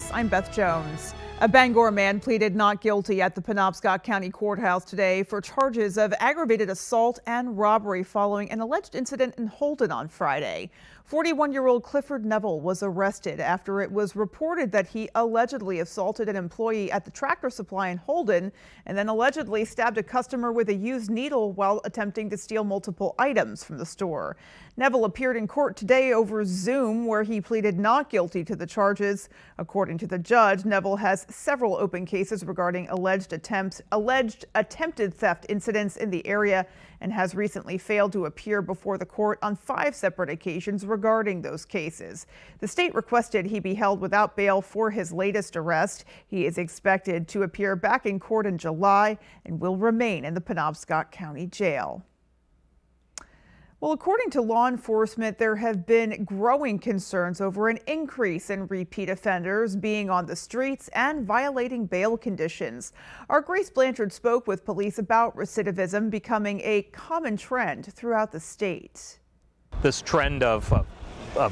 WFVX, I'm Beth Jones. A Bangor man pleaded not guilty at the Penobscot County Courthouse today for charges of aggravated assault and robbery following an alleged incident in Holden on Friday. 41-year-old Clifford Neville was arrested after it was reported that he allegedly assaulted an employee at the Tractor Supply in Holden and then allegedly stabbed a customer with a used needle while attempting to steal multiple items from the store. Neville appeared in court today over Zoom, where he pleaded not guilty to the charges. According to the judge, Neville has several open cases regarding alleged attempted theft incidents in the area and has recently failed to appear before the court on 5 separate occasions regarding those cases. The state requested he be held without bail for his latest arrest. He is expected to appear back in court in July and will remain in the Penobscot County Jail. Well, according to law enforcement, there have been growing concerns over an increase in repeat offenders being on the streets and violating bail conditions. Our Grace Blanchard spoke with police about recidivism becoming a common trend throughout the state. This trend of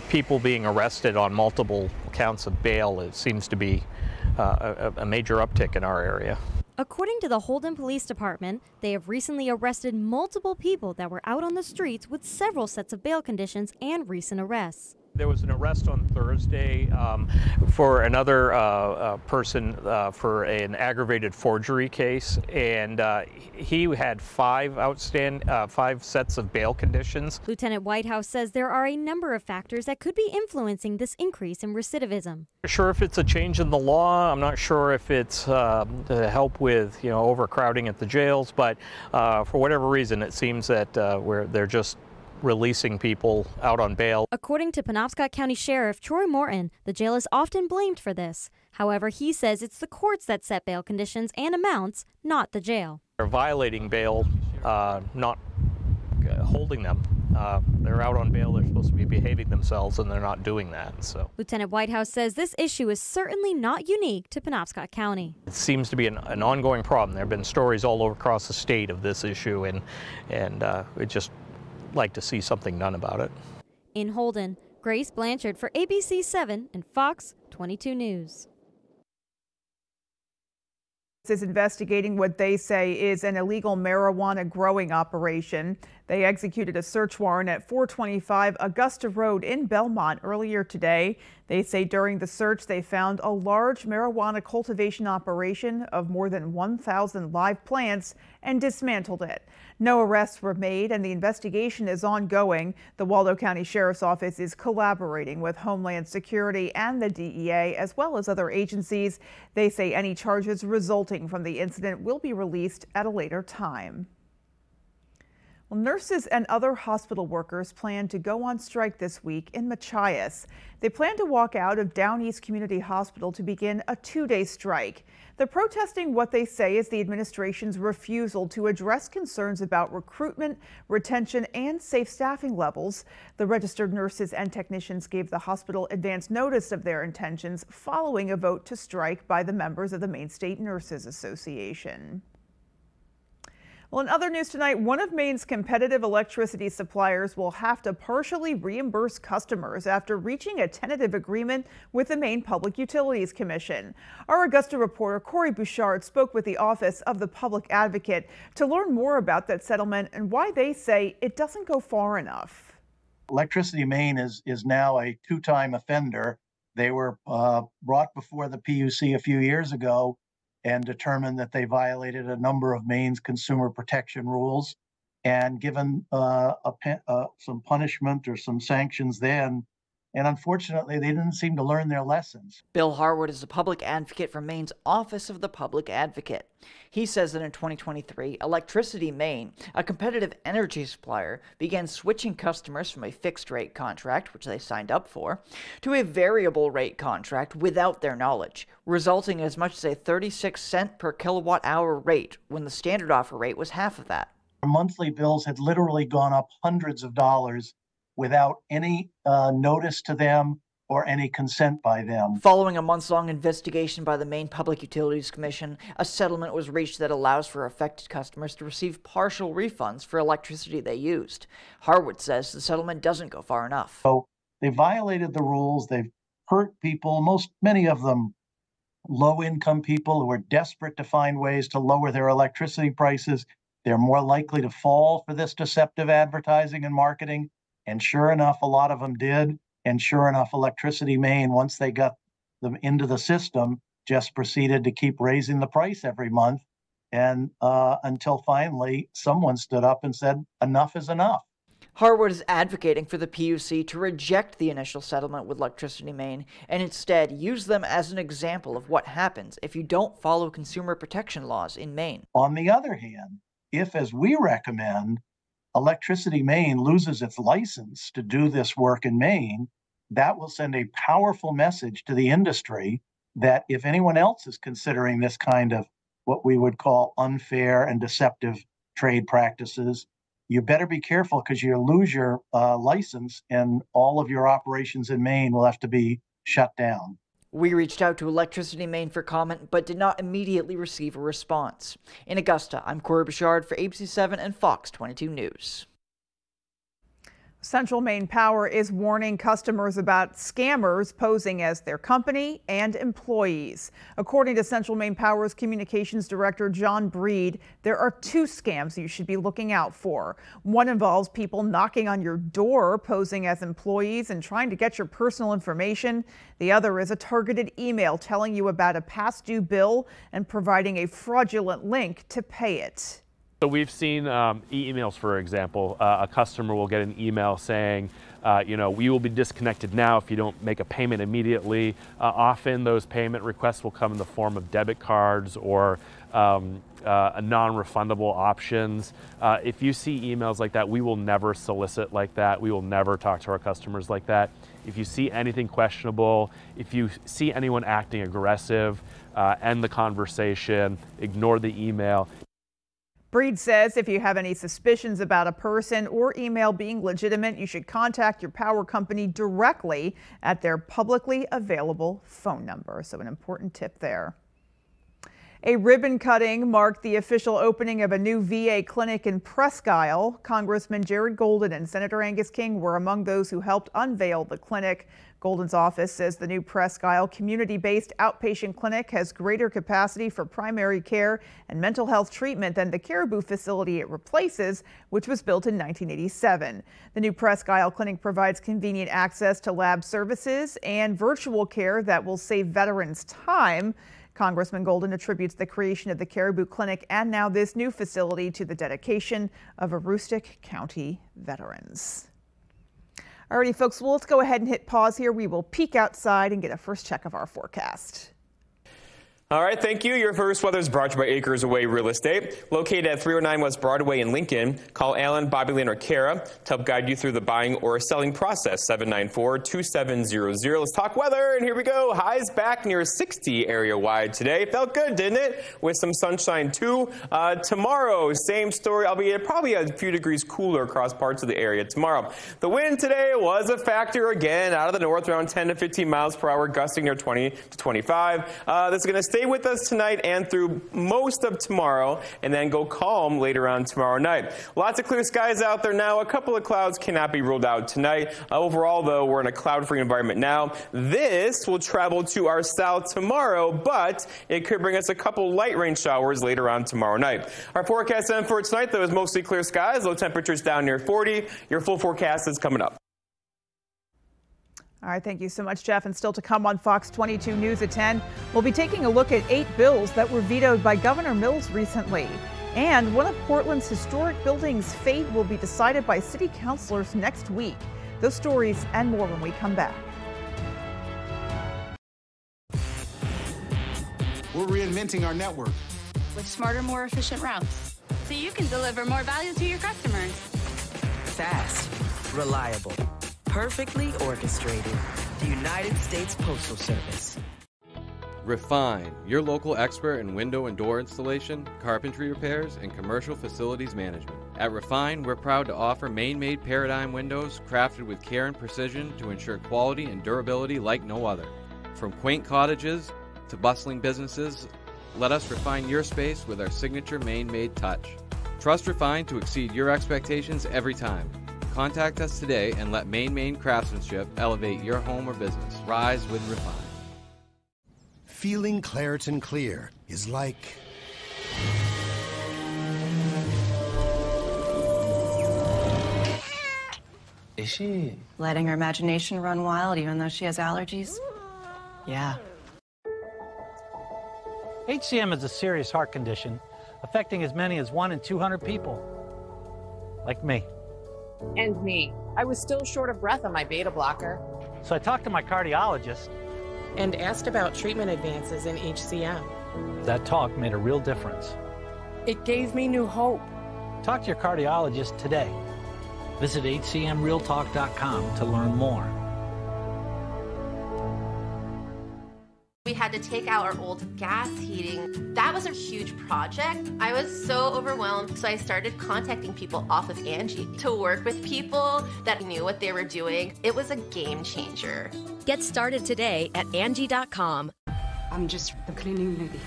people being arrested on multiple counts of bail, it seems to be a major uptick in our area. According to the Holden Police Department, they have recently arrested multiple people that were out on the streets with several sets of bail conditions and recent arrests. There was an arrest on Thursday for another person for an aggravated forgery case, and he had 5 sets of bail conditions. Lieutenant Whitehouse says there are a number of factors that could be influencing this increase in recidivism. I'm not sure if it's a change in the law. I'm not sure if it's to help with overcrowding at the jails, but for whatever reason, it seems that they're just releasing people out on bail. According to Penobscot County Sheriff Troy Morton, the jail is often blamed for this. However, he says it's the courts that set bail conditions and amounts, not the jail. They're violating bail, not holding them. They're out on bail, they're supposed to be behaving themselves, and they're not doing that. So Lieutenant Whitehouse says this issue is certainly not unique to Penobscot County. It seems to be an ongoing problem. There have been stories all over across the state of this issue, and it just like to see something done about it. In Holden, Grace Blanchard for ABC 7 and Fox 22 News. Is investigating what they say is an illegal marijuana growing operation. They executed a search warrant at 425 Augusta Road in Belmont earlier today. They say during the search they found a large marijuana cultivation operation of more than 1,000 live plants and dismantled it. No arrests were made and the investigation is ongoing. The Waldo County Sheriff's Office is collaborating with Homeland Security and the DEA as well as other agencies. They say any charges resulting from the incident will be released at a later time. Well, nurses and other hospital workers plan to go on strike this week in Machias. They plan to walk out of Down East Community Hospital to begin a 2-day strike. They're protesting what they say is the administration's refusal to address concerns about recruitment, retention, and safe staffing levels. The registered nurses and technicians gave the hospital advance notice of their intentions following a vote to strike by the members of the Maine State Nurses Association. Well, in other news tonight, one of Maine's competitive electricity suppliers will have to partially reimburse customers after reaching a tentative agreement with the Maine Public Utilities Commission. Our Augusta reporter Corey Bouchard spoke with the Office of the Public Advocate to learn more about that settlement and why they say it doesn't go far enough. Electricity Maine is now a 2-time offender. They were brought before the PUC a few years ago and determined that they violated a number of Maine's consumer protection rules, and given some punishment or some sanctions then. And unfortunately, they didn't seem to learn their lessons. Bill Harwood is a public advocate for Maine's Office of the Public Advocate. He says that in 2023, Electricity Maine, a competitive energy supplier, began switching customers from a fixed rate contract, which they signed up for, to a variable rate contract without their knowledge, resulting in as much as a 36-cent per kilowatt hour rate when the standard offer rate was half of that. Our monthly bills had literally gone up hundreds of dollars without any notice to them or any consent by them. Following a months-long investigation by the Maine Public Utilities Commission, a settlement was reached that allows for affected customers to receive partial refunds for electricity they used. Harwood says the settlement doesn't go far enough. So they violated the rules. They've hurt people, many of them low-income people who are desperate to find ways to lower their electricity prices. They're more likely to fall for this deceptive advertising and marketing. And sure enough, a lot of them did. And sure enough, Electricity Maine, once they got them into the system, just proceeded to keep raising the price every month. And until finally someone stood up and said, enough is enough. Harwood is advocating for the PUC to reject the initial settlement with Electricity Maine and instead use them as an example of what happens if you don't follow consumer protection laws in Maine. On the other hand, if, as we recommend, Electricity Maine loses its license to do this work in Maine, that will send a powerful message to the industry that if anyone else is considering this kind of what we would call unfair and deceptive trade practices, you better be careful because you'll lose your license and all of your operations in Maine will have to be shut down. We reached out to Electricity Maine for comment, but did not immediately receive a response. In Augusta, I'm Corey Bouchard for ABC7 and Fox 22 News. Central Maine Power is warning customers about scammers posing as their company and employees. According to Central Maine Power's Communications Director John Breed, there are two scams you should be looking out for. One involves people knocking on your door posing as employees and trying to get your personal information. The other is a targeted email telling you about a past due bill and providing a fraudulent link to pay it. So we've seen emails, for example. A customer will get an email saying, we will be disconnected now if you don't make a payment immediately. Often those payment requests will come in the form of debit cards or non-refundable options. If you see emails like that, we will never solicit like that. We will never talk to our customers like that. If you see anything questionable, if you see anyone acting aggressive, end the conversation, ignore the email. Breed says if you have any suspicions about a person or email being legitimate, you should contact your power company directly at their publicly available phone number. So an important tip there. A ribbon cutting marked the official opening of a new VA clinic in Presque Isle. Congressman Jared Golden and Senator Angus King were among those who helped unveil the clinic. Golden's office says the new Presque Isle community-based outpatient clinic has greater capacity for primary care and mental health treatment than the Caribou facility it replaces, which was built in 1987. The new Presque Isle clinic provides convenient access to lab services and virtual care that will save veterans time. Congressman Golden attributes the creation of the Caribou Clinic and now this new facility to the dedication of Aroostook County veterans. Alrighty, folks, well, let's go ahead and hit pause here. We will peek outside and get a first check of our forecast. All right, thank you. Your first weather is brought to you by Acres Away Real Estate. Located at 309 West Broadway in Lincoln, call Alan, Bobby Lynn, or Kara to help guide you through the buying or selling process. 794-2700. Let's talk weather, and here we go. Highs back near 60 area-wide today. Felt good, didn't it? With some sunshine, too. Tomorrow, same story, albeit probably a few degrees cooler across parts of the area tomorrow. The wind today was a factor again out of the north, around 10 to 15 miles per hour, gusting near 20 to 25. This is going to stay with us tonight and through most of tomorrow, and then go calm later on tomorrow night. Lots of clear skies out there now. A couple of clouds cannot be ruled out tonight. Overall, though, we're in a cloud-free environment now. This will travel to our south tomorrow, but it could bring us a couple light rain showers later on tomorrow night. Our forecast then for tonight, though, is mostly clear skies. Low temperatures down near 40. Your full forecast is coming up. All right, thank you so much, Jeff. And still to come on Fox 22 News at 10, we'll be taking a look at 8 bills that were vetoed by Governor Mills recently. And one of Portland's historic buildings' fate will be decided by city councilors next week. Those stories and more when we come back. We're reinventing our network with smarter, more efficient routes, so you can deliver more value to your customers. Fast, reliable, perfectly orchestrated. The United States Postal Service. Refine, your local expert in window and door installation, carpentry repairs, and commercial facilities management. At Refine, we're proud to offer Maine-made Paradigm windows crafted with care and precision to ensure quality and durability like no other. From quaint cottages to bustling businesses, let us refine your space with our signature Maine-made touch. Trust Refine to exceed your expectations every time. Contact us today and let Maine craftsmanship elevate your home or business. Rise with Refine. feeling Claritin Clear is like... Is she letting her imagination run wild even though she has allergies? Yeah. HCM is a serious heart condition affecting as many as 1 in 200 people. Like me. And me. I was still short of breath on my beta blocker. So I talked to my cardiologist. And asked about treatment advances in HCM. That talk made a real difference. It gave me new hope. Talk to your cardiologist today. Visit hcmrealtalk.com to learn more. We had to take out our old gas heating. That was a huge project. I was so overwhelmed, so I started contacting people off of Angie to work with people that knew what they were doing. It was a game changer. Get started today at Angie.com. I'm just the cleaning lady.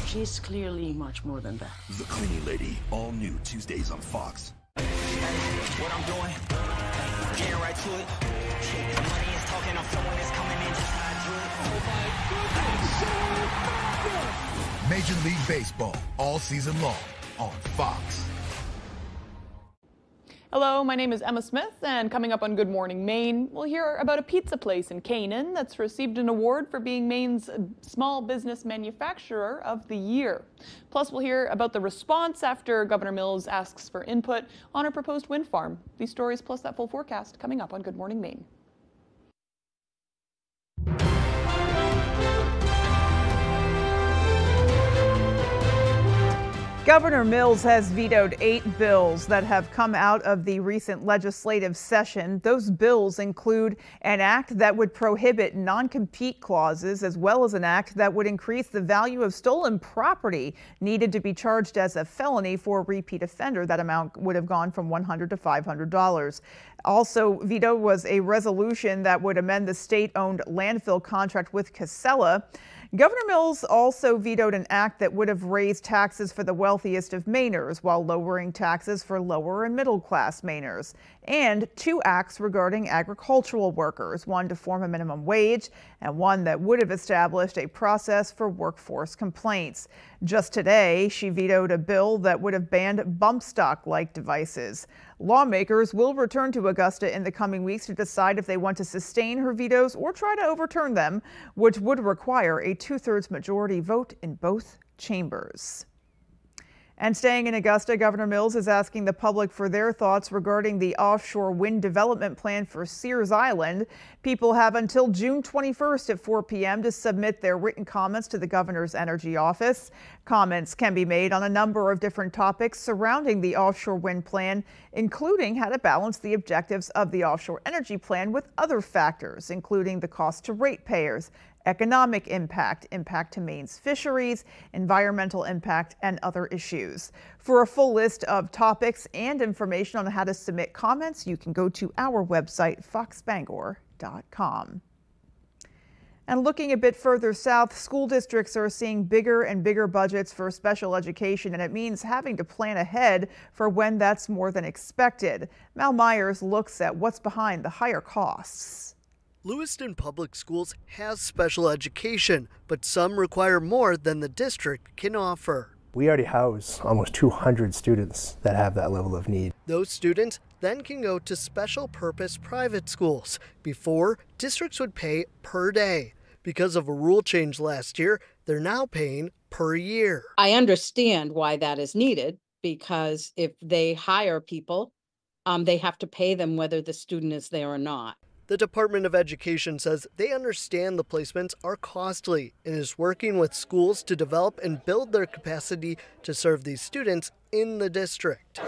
She's clearly much more than that. The Cleaning Lady, all new Tuesdays on Fox. What I'm doing, getting right to it. The money is talking, I'm flowing, it's coming in just how I do it. Oh my goodness, Major League Baseball, all season long on Fox. Hello, my name is Emma Smith, and coming up on Good Morning Maine, we'll hear about a pizza place in Canaan that's received an award for being Maine's Small Business Manufacturer of the Year. Plus, we'll hear about the response after Governor Mills asks for input on a proposed wind farm. These stories plus that full forecast coming up on Good Morning Maine. Governor Mills has vetoed 8 bills that have come out of the recent legislative session. Those bills include an act that would prohibit non-compete clauses, as well as an act that would increase the value of stolen property needed to be charged as a felony for a repeat offender. That amount would have gone from $100 to $500. Also vetoed was a resolution that would amend the state-owned landfill contract with Casella. Governor Mills also vetoed an act that would have raised taxes for the wealthiest of Mainers while lowering taxes for lower and middle class Mainers, and 2 acts regarding agricultural workers, one to form a minimum wage and one that would have established a process for workforce complaints. Just today, she vetoed a bill that would have banned bump stock-like devices. Lawmakers will return to Augusta in the coming weeks to decide if they want to sustain her vetoes or try to overturn them, which would require a 2/3 majority vote in both chambers. And staying in Augusta, Governor Mills is asking the public for their thoughts regarding the offshore wind development plan for Sears Island. People have until June 21st at 4 p.m. to submit their written comments to the governor's energy office. Comments can be made on a number of different topics surrounding the offshore wind plan, including how to balance the objectives of the offshore energy plan with other factors, including the cost to ratepayers, economic impact, impact to Maine's fisheries, environmental impact, and other issues. For a full list of topics and information on how to submit comments, you can go to our website, foxbangor.com. And looking a bit further south, school districts are seeing bigger and bigger budgets for special education, and it means having to plan ahead for when that's more than expected. Mal Myers looks at what's behind the higher costs. Lewiston Public Schools has special education, but some require more than the district can offer. We already house almost 200 students that have that level of need. Those students then can go to special purpose private schools. Before, districts would pay per day. Because of a rule change last year, they're now paying per year. I understand why that is needed, because if they hire people, they have to pay them whether the student is there or not. The Department of Education says they understand the placements are costly and is working with schools to develop and build their capacity to serve these students in the district.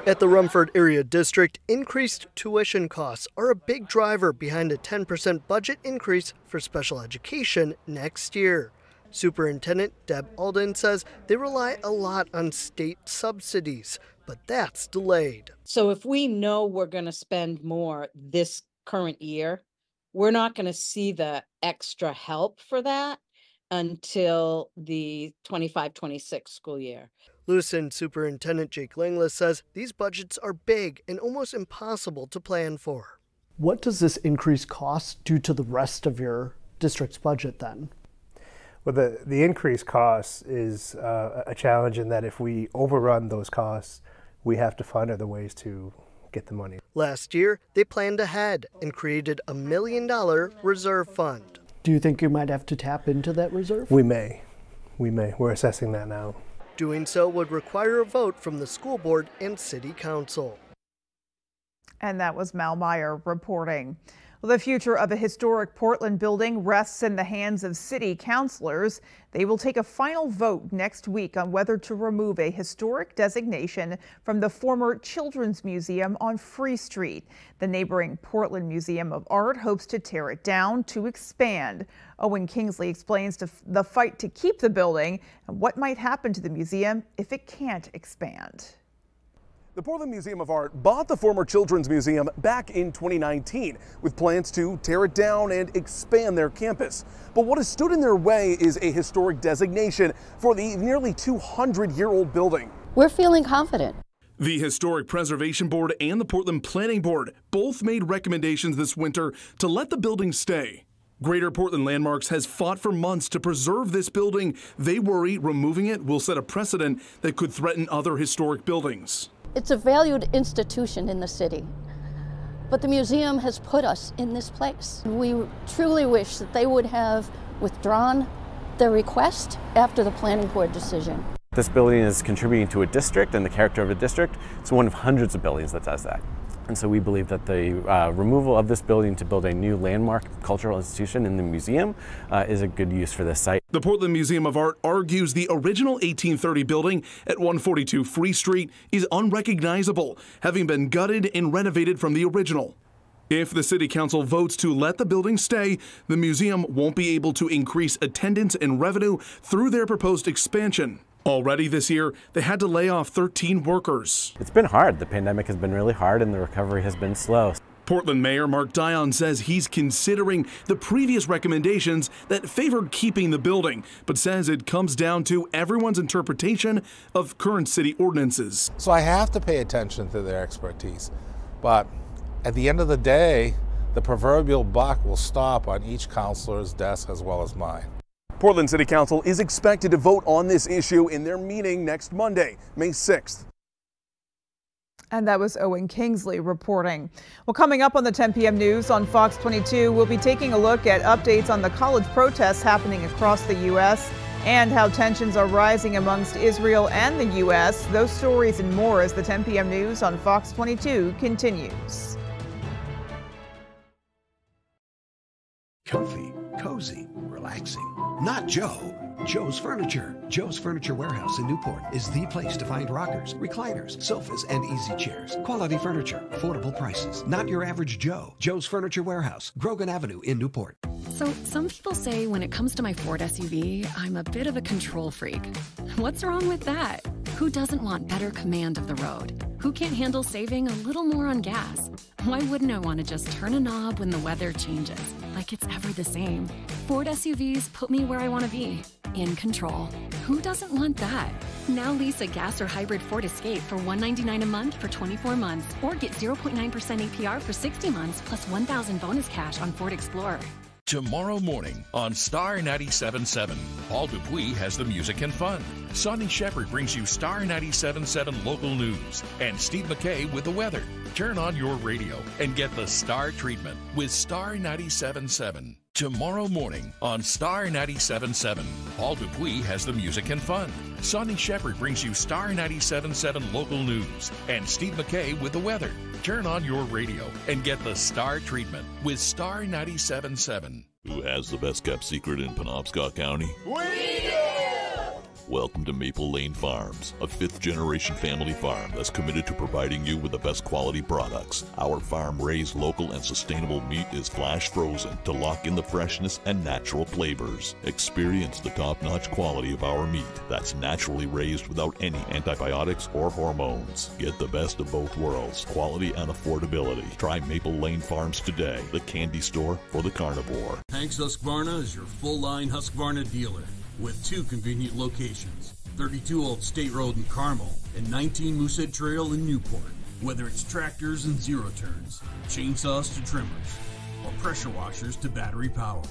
At the Rumford Area District, increased tuition costs are a big driver behind a 10% budget increase for special education next year. Superintendent Deb Alden says they rely a lot on state subsidies, but that's delayed. So if we know we're going to spend more this current year, we're not going to see the extra help for that until the 25-26 school year. Lewiston Superintendent Jake Langlis says these budgets are big and almost impossible to plan for. What does this increase cost due to the rest of your district's budget then? Well, the increased cost is a challenge in that if we overrun those costs, we have to find other ways to get the money. Last year, they planned ahead and created a $1 million reserve fund. Do you think you might have to tap into that reserve? We may. We're assessing that now. Doing so would require a vote from the school board and city council. And that was Mal Meyer reporting. Well, the future of a historic Portland building rests in the hands of city councilors. They will take a final vote next week on whether to remove a historic designation from the former Children's Museum on Free Street. The neighboring Portland Museum of Art hopes to tear it down to expand. Owen Kingsley explains the fight to keep the building and what might happen to the museum if it can't expand. The Portland Museum of Art bought the former Children's Museum back in 2019 with plans to tear it down and expand their campus. But what has stood in their way is a historic designation for the nearly 200-year-old building. We're feeling confident. The Historic Preservation Board and the Portland Planning Board both made recommendations this winter to let the building stay. Greater Portland Landmarks has fought for months to preserve this building. They worry removing it will set a precedent that could threaten other historic buildings. It's a valued institution in the city, but the museum has put us in this place. We truly wish that they would have withdrawn their request after the planning board decision. This building is contributing to a district and the character of a district. It's one of hundreds of buildings that does that. And so we believe that the removal of this building to build a new landmark cultural institution in the museum is a good use for this site. The Portland Museum of Art argues the original 1830 building at 142 Free Street is unrecognizable, having been gutted and renovated from the original. If the City Council votes to let the building stay, the museum won't be able to increase attendance and revenue through their proposed expansion. Already this year, they had to lay off 13 workers. It's been hard. The pandemic has been really hard and the recovery has been slow. Portland Mayor Mark Dion says he's considering the previous recommendations that favored keeping the building, but says it comes down to everyone's interpretation of current city ordinances. So I have to pay attention to their expertise. But at the end of the day, the proverbial buck will stop on each councilor's desk as well as mine. Portland City Council is expected to vote on this issue in their meeting next Monday, May 6th. And that was Owen Kingsley reporting. Well, coming up on the 10 p.m. news on Fox 22, we'll be taking a look at updates on the college protests happening across the U.S. and how tensions are rising amongst Israel and the U.S. Those stories and more as the 10 p.m. news on Fox 22 continues. Comfy, cozy, relaxing. Not Joe. Joe's Furniture. Joe's Furniture Warehouse in Newport is the place to find rockers, recliners, sofas, and easy chairs. Quality furniture, affordable prices. Not your average Joe. Joe's Furniture Warehouse, Grogan Avenue in Newport. So some people say when it comes to my Ford SUV, I'm a bit of a control freak. What's wrong with that? Who doesn't want better command of the road? Who can't handle saving a little more on gas? Why wouldn't I want to just turn a knob when the weather changes? Like it's ever the same. Ford SUVs put me where I want to be, in control. Who doesn't want that? Now lease a gas or hybrid Ford Escape for $199 a month for 24 months, or get 0.9% APR for 60 months plus $1,000 bonus cash on Ford Explorer. Tomorrow morning on Star 97.7, Paul Dupuis has the music and fun. Sonny Shepard brings you Star 97.7 local news, and Steve McKay with the weather. Turn on your radio and get the Star treatment with Star 97.7. Tomorrow morning on Star 97.7, Paul Dupuis has the music and fun. Sonny Shepard brings you Star 97.7 local news, and Steve McKay with the weather. Turn on your radio and get the Star treatment with Star 97.7. Who has the best kept secret in Penobscot County? We do! Welcome to Maple Lane Farms, a fifth-generation family farm that's committed to providing you with the best quality products. Our farm-raised local and sustainable meat is flash frozen to lock in the freshness and natural flavors. Experience the top-notch quality of our meat that's naturally raised without any antibiotics or hormones. Get the best of both worlds, quality and affordability. Try Maple Lane Farms today, the candy store for the carnivore. Hanks Husqvarna is your full-line Husqvarna dealer, with 2 convenient locations, 32 Old State Road in Carmel and 19 Moosehead Trail in Newport. Whether it's tractors and zero turns, chainsaws to trimmers, or pressure washers to battery power,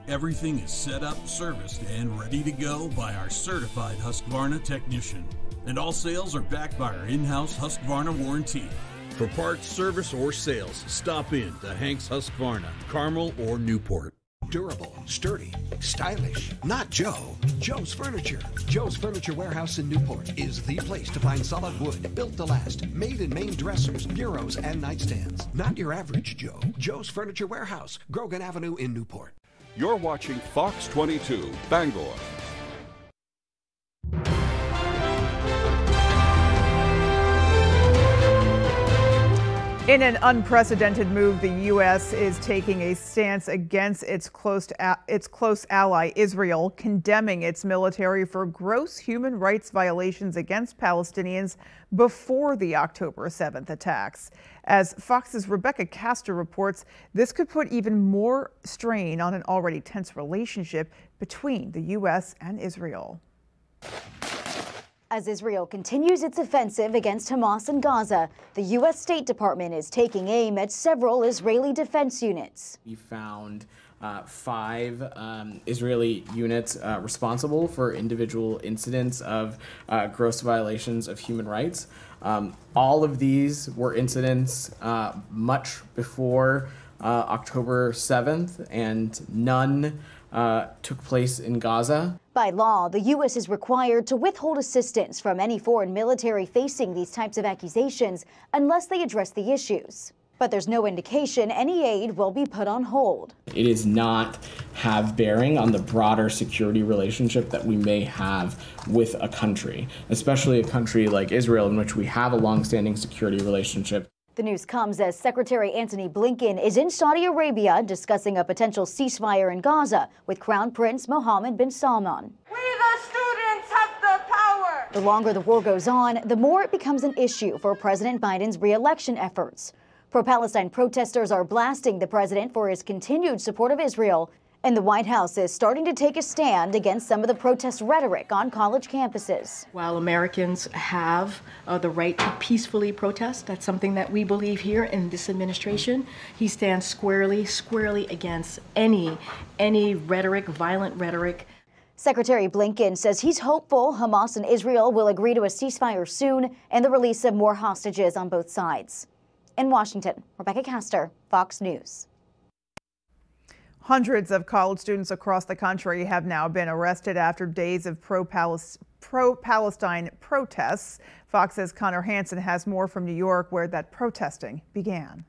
everything is set up, serviced, and ready to go by our certified Husqvarna technician. And all sales are backed by our in-house Husqvarna warranty. For parts, service, or sales, stop in to Hank's Husqvarna, Carmel or Newport. Durable, sturdy, stylish. Not Joe. Joe's Furniture. Joe's Furniture Warehouse in Newport is the place to find solid wood, built to last, made in Maine dressers, bureaus, and nightstands. Not your average Joe. Joe's Furniture Warehouse, Grogan Avenue in Newport. You're watching Fox 22, Bangor. In an unprecedented move, the U.S. is taking a stance against its close ally Israel, condemning its military for gross human rights violations against Palestinians before the October 7th attacks. As Fox's Rebecca Castor reports, this could put even more strain on an already tense relationship between the U.S. and Israel. As Israel continues its offensive against Hamas in Gaza, the U.S. State Department is taking aim at several Israeli defense units. We found 5 Israeli units responsible for individual incidents of gross violations of human rights. All of these were incidents much before October 7th, and none took place in Gaza. By law, the U.S. is required to withhold assistance from any foreign military facing these types of accusations unless they address the issues. But there's no indication any aid will be put on hold. It does not have bearing on the broader security relationship that we may have with a country, especially a country like Israel, in which we have a longstanding security relationship. The news comes as Secretary Antony Blinken is in Saudi Arabia discussing a potential ceasefire in Gaza with Crown Prince Mohammed bin Salman. We the students have the power! The longer the war goes on, the more it becomes an issue for President Biden's re-election efforts. Pro-Palestine protesters are blasting the president for his continued support of Israel, and the White House is starting to take a stand against some of the protest rhetoric on college campuses. While Americans have the right to peacefully protest, that's something that we believe here in this administration. He stands squarely against any rhetoric, violent rhetoric. Secretary Blinken says he's hopeful Hamas and Israel will agree to a ceasefire soon and the release of more hostages on both sides. In Washington, Rebecca Castor, Fox News. Hundreds of college students across the country have now been arrested after days of pro-Palestine protests. Fox's Connor Hansen has more from New York, where that protesting began.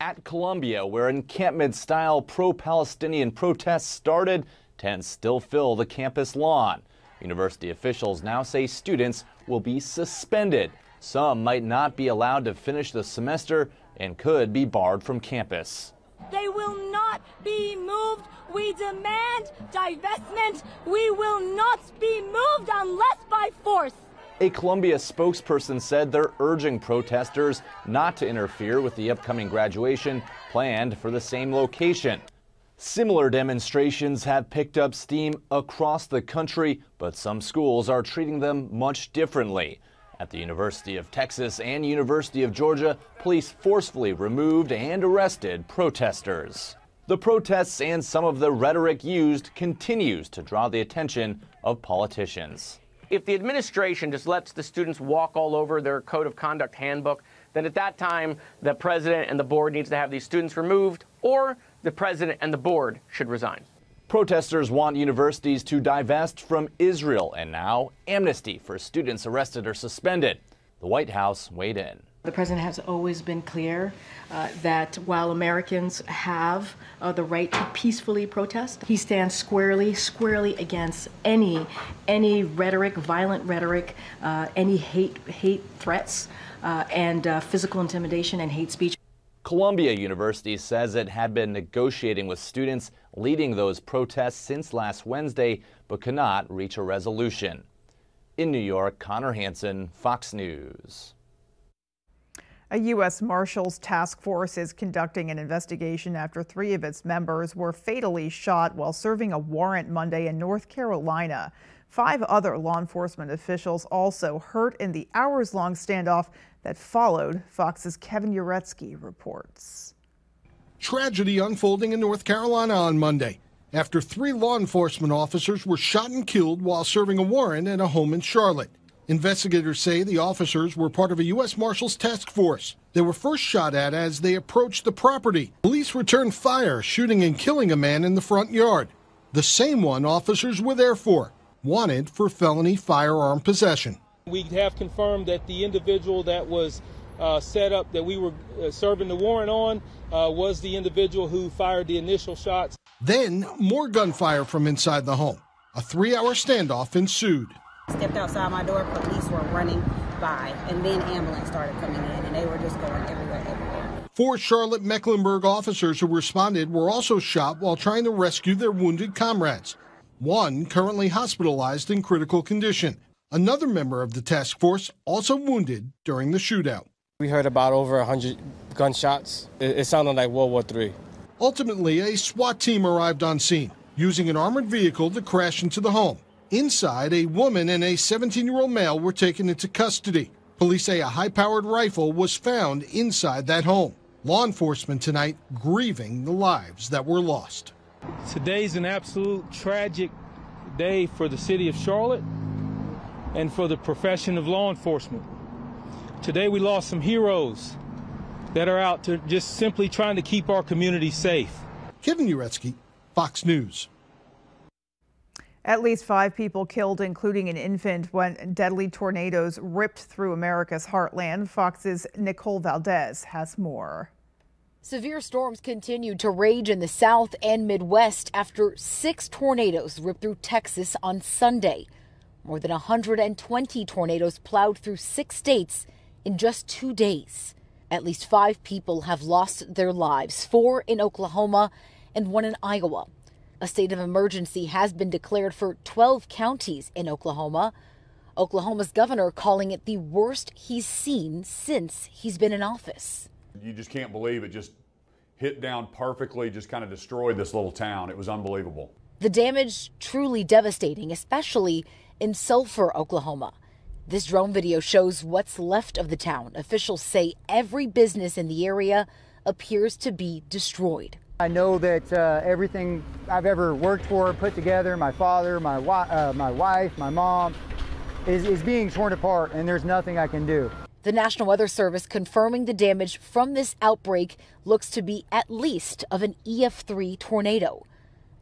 At Columbia, where encampment-style pro-Palestinian protests started, tents still fill the campus lawn. University officials now say students will be suspended. Some might not be allowed to finish the semester and could be barred from campus. They will not be moved. We demand divestment. We will not be moved unless by force. A Columbia spokesperson said they're urging protesters not to interfere with the upcoming graduation planned for the same location. Similar demonstrations have picked up steam across the country, but some schools are treating them much differently. At the University of Texas and University of Georgia, police forcefully removed and arrested protesters. The protests and some of the rhetoric used continues to draw the attention of politicians. If the administration just lets the students walk all over their code of conduct handbook, then at that time the president and the board needs to have these students removed, or the president and the board should resign. Protesters want universities to divest from Israel and now amnesty for students arrested or suspended. The White House weighed in. The president has always been clear that while Americans have the right to peacefully protest, he stands squarely against any rhetoric, violent rhetoric, any hate threats, and physical intimidation and hate speech. Columbia University says it had been negotiating with students leading those protests since last Wednesday, but cannot reach a resolution. In New York, Connor Hansen, Fox News. A U.S. Marshals task force is conducting an investigation after 3 of its members were fatally shot while serving a warrant Monday in North Carolina. 5 other law enforcement officials also hurt in the hours-long standoff that followed. Fox's Kevin Uretsky reports. Tragedy unfolding in North Carolina on Monday after 3 law enforcement officers were shot and killed while serving a warrant at a home in Charlotte. Investigators say the officers were part of a U.S. Marshals task force. They were first shot at as they approached the property. Police returned fire, shooting and killing a man in the front yard. The same one officers were there for, wanted for felony firearm possession. We have confirmed that the individual that was set up, that we were serving the warrant on, was the individual who fired the initial shots. Then, more gunfire from inside the home. A 3-hour standoff ensued. Stepped outside my door, police were running by, and then ambulance started coming in, and they were just going everywhere. 4 Charlotte Mecklenburg officers who responded were also shot while trying to rescue their wounded comrades. One currently hospitalized in critical condition. Another member of the task force also wounded during the shootout. We heard about over 100 gunshots. It sounded like World War III. Ultimately, a SWAT team arrived on scene, using an armored vehicle to crash into the home. Inside, a woman and a 17-year-old male were taken into custody. Police say a high-powered rifle was found inside that home. Law enforcement tonight grieving the lives that were lost. Today's an absolute tragic day for the city of Charlotte and for the profession of law enforcement. Today we lost some heroes that are out to just simply trying to keep our community safe. Kevin Uretsky, Fox News. At least 5 people killed, including an infant, when deadly tornadoes ripped through America's heartland. Fox's Nicole Valdez has more. Severe storms continued to rage in the South and Midwest after 6 tornadoes ripped through Texas on Sunday. More than 120 tornadoes plowed through 6 states in just 2 days. At least 5 people have lost their lives, 4 in Oklahoma and 1 in Iowa. A state of emergency has been declared for 12 counties in Oklahoma. Oklahoma's governor calling it the worst he's seen since he's been in office. You just can't believe it just hit down perfectly, just kind of destroyed this little town. It was unbelievable. The damage truly devastating, especially in Sulphur, Oklahoma. This drone video shows what's left of the town. Officials say every business in the area appears to be destroyed. I know that everything I've ever worked for, put together, my father, my wife, my mom, is being torn apart, and there's nothing I can do. The National Weather Service confirming the damage from this outbreak looks to be at least of an EF3 tornado.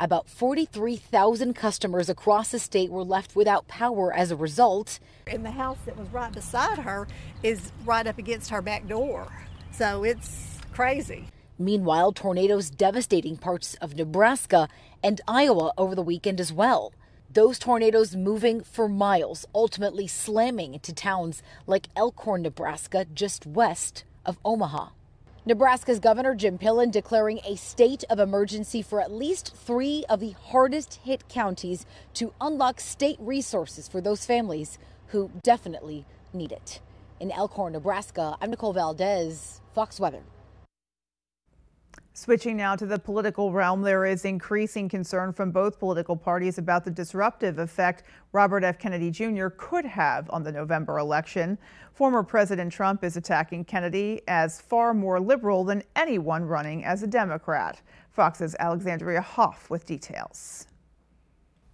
About 43,000 customers across the state were left without power as a result. And the house that was right beside her is right up against her back door. So it's crazy. Meanwhile, tornadoes devastating parts of Nebraska and Iowa over the weekend as well. Those tornadoes moving for miles, ultimately slamming into towns like Elkhorn, Nebraska, just west of Omaha. Nebraska's Governor Jim Pillen declaring a state of emergency for at least 3 of the hardest hit counties to unlock state resources for those families who definitely need it. In Elkhorn, Nebraska, I'm Nicole Valdez, Fox Weather. Switching now to the political realm, there is increasing concern from both political parties about the disruptive effect Robert F. Kennedy Jr. could have on the November election. Former President Trump is attacking Kennedy as far more liberal than anyone running as a Democrat. Fox's Alexandria Hoff with details.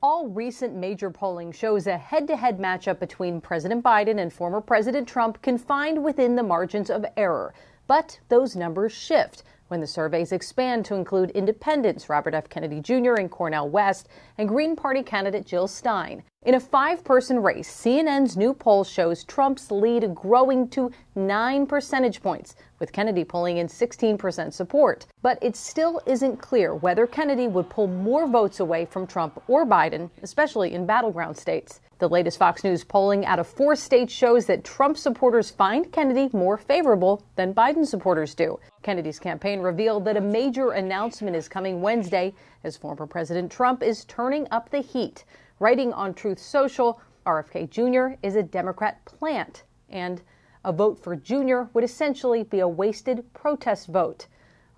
All recent major polling shows a head-to-head matchup between President Biden and former President Trump confined within the margins of error. But those numbers shift when the surveys expand to include independents Robert F. Kennedy Jr. and Cornel West and Green Party candidate Jill Stein. In a 5-person race, CNN's new poll shows Trump's lead growing to 9 percentage points, with Kennedy pulling in 16% support. But it still isn't clear whether Kennedy would pull more votes away from Trump or Biden, especially in battleground states. The latest Fox News polling out of 4 states shows that Trump supporters find Kennedy more favorable than Biden supporters do. Kennedy's campaign revealed that a major announcement is coming Wednesday as former President Trump is turning up the heat. Writing on Truth Social, RFK Jr. is a Democrat plant, and a vote for Jr. would essentially be a wasted protest vote.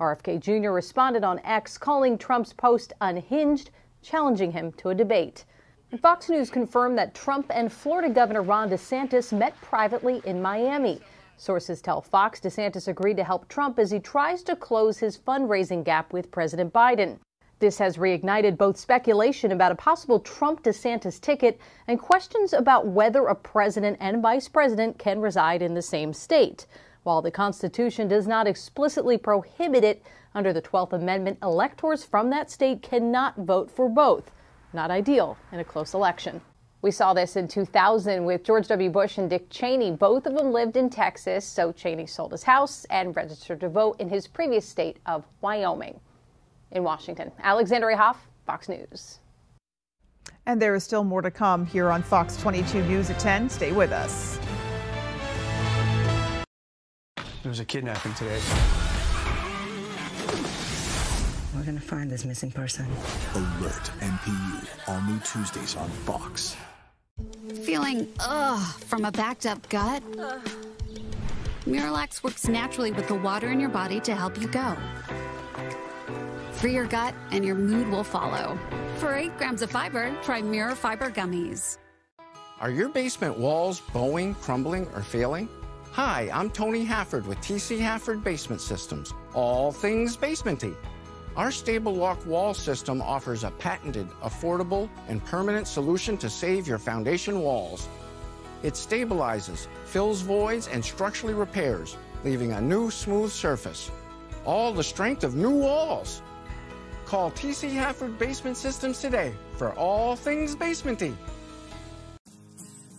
RFK Jr. responded on X, calling Trump's post unhinged, challenging him to a debate. And Fox News confirmed that Trump and Florida Governor Ron DeSantis met privately in Miami. Sources tell Fox DeSantis agreed to help Trump as he tries to close his fundraising gap with President Biden. This has reignited both speculation about a possible Trump-DeSantis ticket and questions about whether a president and vice president can reside in the same state. While the Constitution does not explicitly prohibit it, under the 12th Amendment, electors from that state cannot vote for both. Not ideal in a close election. We saw this in 2000 with George W. Bush and Dick Cheney. Both of them lived in Texas, so Cheney sold his house and registered to vote in his previous state of Wyoming. In Washington, Alexandria Hoff, Fox News. And there is still more to come here on Fox 22 News at 10. Stay with us. There was a kidnapping today. We're going to find this missing person. Alert MPU, all new Tuesdays on Fox. Feeling from a backed up gut? Miralax works naturally with the water in your body to help you go. Free your gut and your mood will follow. For 8 grams of fiber, try Mirror Fiber Gummies. Are your basement walls bowing, crumbling, or failing? Hi, I'm Tony Hafford with TC Hafford Basement Systems. All things basementy. Our Stable Lock wall system offers a patented, affordable, and permanent solution to save your foundation walls. It stabilizes, fills voids, and structurally repairs, leaving a new smooth surface. All the strength of new walls. Call TC Hafford Basement Systems today for all things basementy.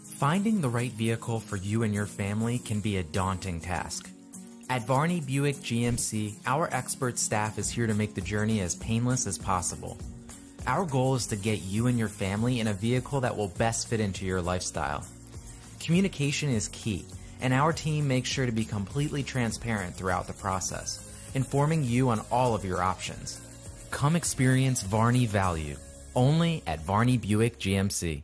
Finding the right vehicle for you and your family can be a daunting task. At Varney Buick GMC, our expert staff is here to make the journey as painless as possible. Our goal is to get you and your family in a vehicle that will best fit into your lifestyle. Communication is key, and our team makes sure to be completely transparent throughout the process, informing you on all of your options. Come experience Varney value, only at Varney Buick GMC.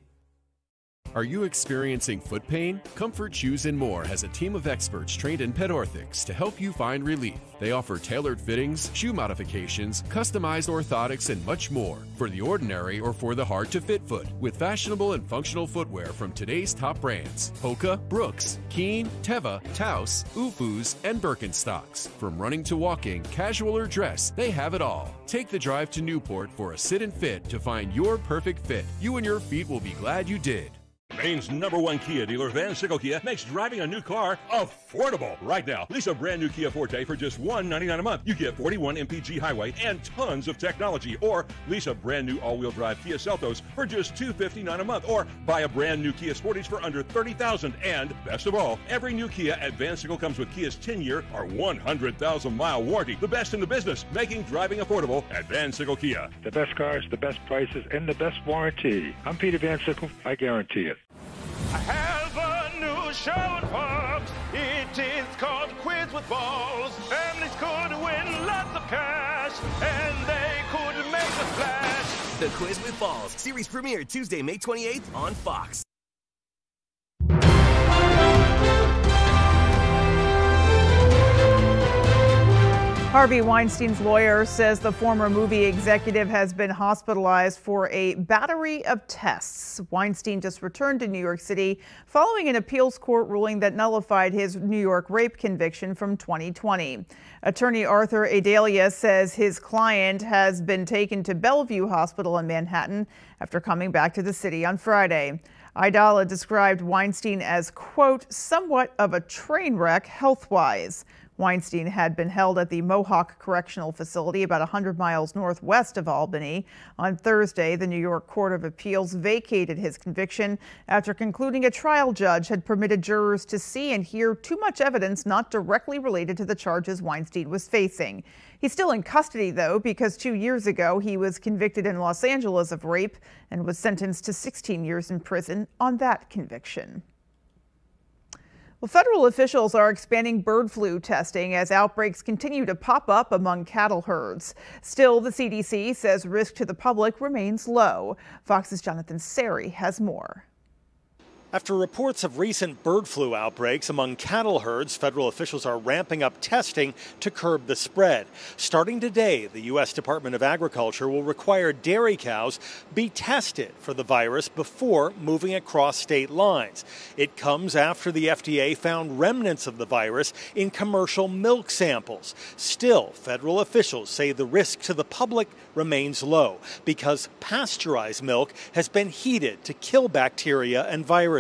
Are you experiencing foot pain? Comfort Shoes & More has a team of experts trained in pet orthotics to help you find relief. They offer tailored fittings, shoe modifications, customized orthotics, and much more for the ordinary or for the hard-to-fit foot, with fashionable and functional footwear from today's top brands: Hoka, Brooks, Keen, Teva, Taos, Ufus, and Birkenstocks. From running to walking, casual or dress, they have it all. Take the drive to Newport for a sit and fit to find your perfect fit. You and your feet will be glad you did. Maine's #1 Kia dealer, Van Sickle Kia, makes driving a new car affordable. Right now, lease a brand new Kia Forte for just $199 a month. You get 41 MPG highway and tons of technology. Or lease a brand new all-wheel drive Kia Seltos for just $259 a month. Or buy a brand new Kia Sportage for under $30,000. And best of all, every new Kia at Van Sickle comes with Kia's 10-year or 100,000-mile warranty. The best in the business, making driving affordable at Van Sickle Kia. The best cars, the best prices, and the best warranty. I'm Peter Van Sickle. I guarantee it. I have a new show at Fox. It is called Quiz with Balls. Families could win lots of cash, and they could make a splash. The Quiz with Balls series premiere Tuesday, May 28th on Fox. Harvey Weinstein's lawyer says the former movie executive has been hospitalized for a battery of tests. Weinstein just returned to New York City following an appeals court ruling that nullified his New York rape conviction from 2020. Attorney Arthur Adalia says his client has been taken to Bellevue Hospital in Manhattan after coming back to the city on Friday. Idala described Weinstein as, quote, somewhat of a train wreck health-wise. Weinstein had been held at the Mohawk Correctional Facility about 100 miles northwest of Albany. On Thursday, the New York Court of Appeals vacated his conviction after concluding a trial judge had permitted jurors to see and hear too much evidence not directly related to the charges Weinstein was facing. He's still in custody, though, because 2 years ago he was convicted in Los Angeles of rape and was sentenced to 16 years in prison on that conviction. Well, federal officials are expanding bird flu testing as outbreaks continue to pop up among cattle herds. Still, the CDC says risk to the public remains low. Fox's Jonathan Seri has more. After reports of recent bird flu outbreaks among cattle herds, federal officials are ramping up testing to curb the spread. Starting today, the U.S. Department of Agriculture will require dairy cows be tested for the virus before moving across state lines. It comes after the FDA found remnants of the virus in commercial milk samples. Still, federal officials say the risk to the public remains low because pasteurized milk has been heated to kill bacteria and viruses.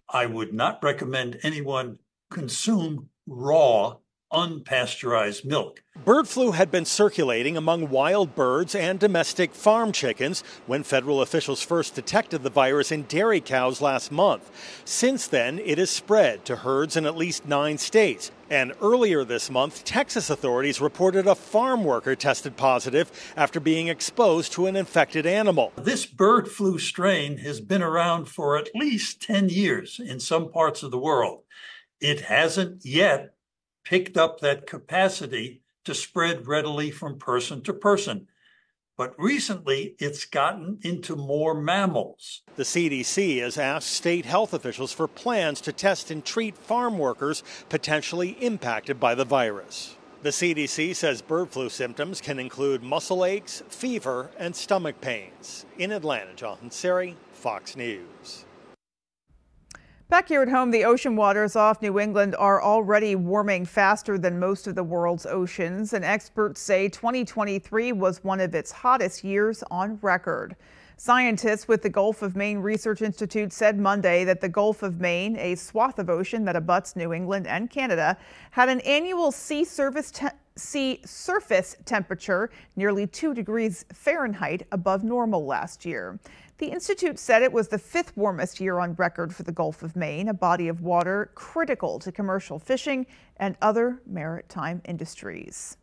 I would not recommend anyone consume raw, unpasteurized milk. Bird flu had been circulating among wild birds and domestic farm chickens when federal officials first detected the virus in dairy cows last month. Since then, it has spread to herds in at least 9 states. And earlier this month, Texas authorities reported a farm worker tested positive after being exposed to an infected animal. This bird flu strain has been around for at least 10 years in some parts of the world. It hasn't yet picked up that capacity to spread readily from person to person. But recently, it's gotten into more mammals. The CDC has asked state health officials for plans to test and treat farm workers potentially impacted by the virus. The CDC says bird flu symptoms can include muscle aches, fever, and stomach pains. In Atlanta, Jonathan Seri, Fox News. Back here at home, the ocean waters off New England are already warming faster than most of the world's oceans, and experts say 2023 was one of its hottest years on record. Scientists with the Gulf of Maine Research Institute said Monday that the Gulf of Maine, a swath of ocean that abuts New England and Canada, had an annual sea surface temperature nearly 2 degrees Fahrenheit above normal last year. The institute said it was the 5th warmest year on record for the Gulf of Maine, a body of water critical to commercial fishing and other maritime industries.